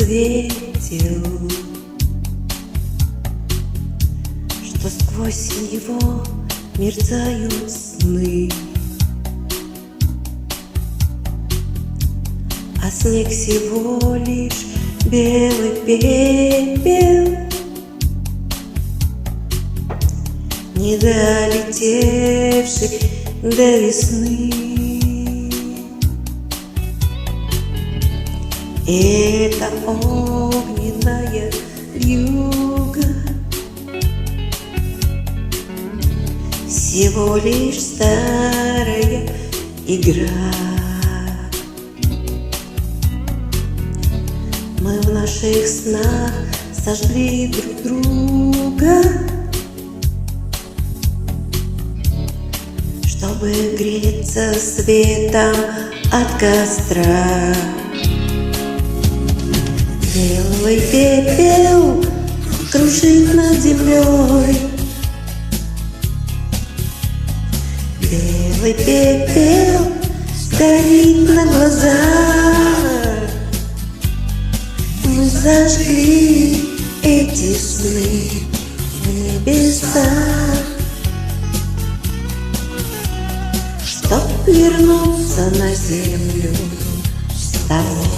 светил, что сквозь него мерцают сны, а снег всего лишь белый пепел, не долетевший до весны. Это огненная вьюга, всего лишь старая игра. Мы в наших снах сожгли друг друга, чтобы греться светом от костра. Белый пепел кружит над землей, белый пепел горит на глазах. Мы зажгли эти сны в небесах, чтоб вернуться на землю с тобой.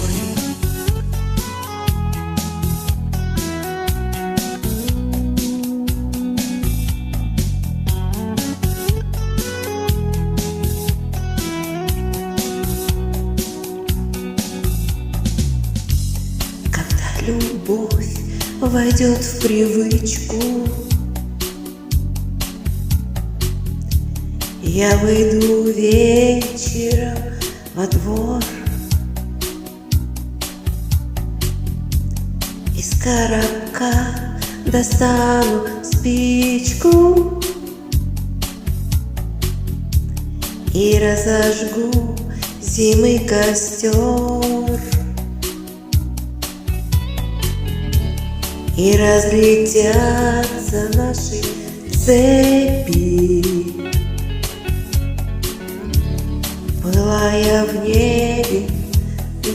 Любовь войдет в привычку, я выйду вечером во двор, из коробка достану спичку и разожгу зимой костер. И разлетятся наши цепи, пылая в небе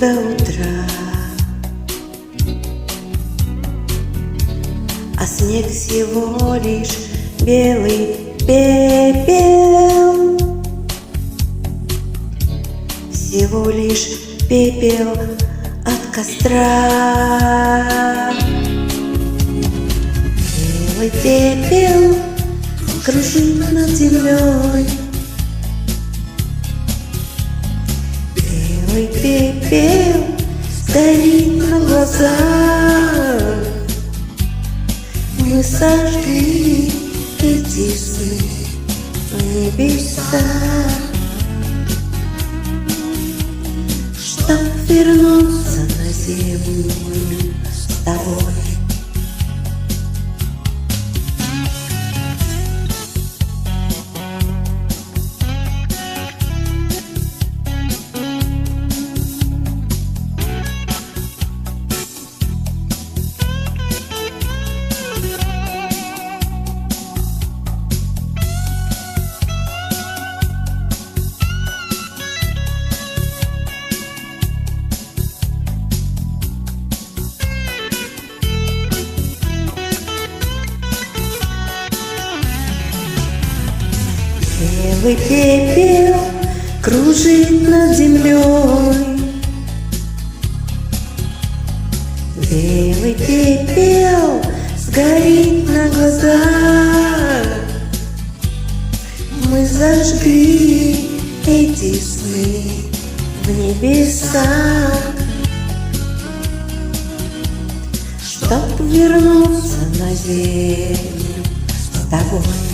до утра. А снег всего лишь белый пепел, всего лишь пепел от костра. Белый пепел кружит над землей, белый пепел горит на глазах. Мы сожгли эти сны в небесах, чтоб вернуться на землю с тобой. Белый пепел кружит над землей, белый пепел сгорит на глазах. Мы зажгли эти сны в небесах, чтоб вернуться на землю с тобой.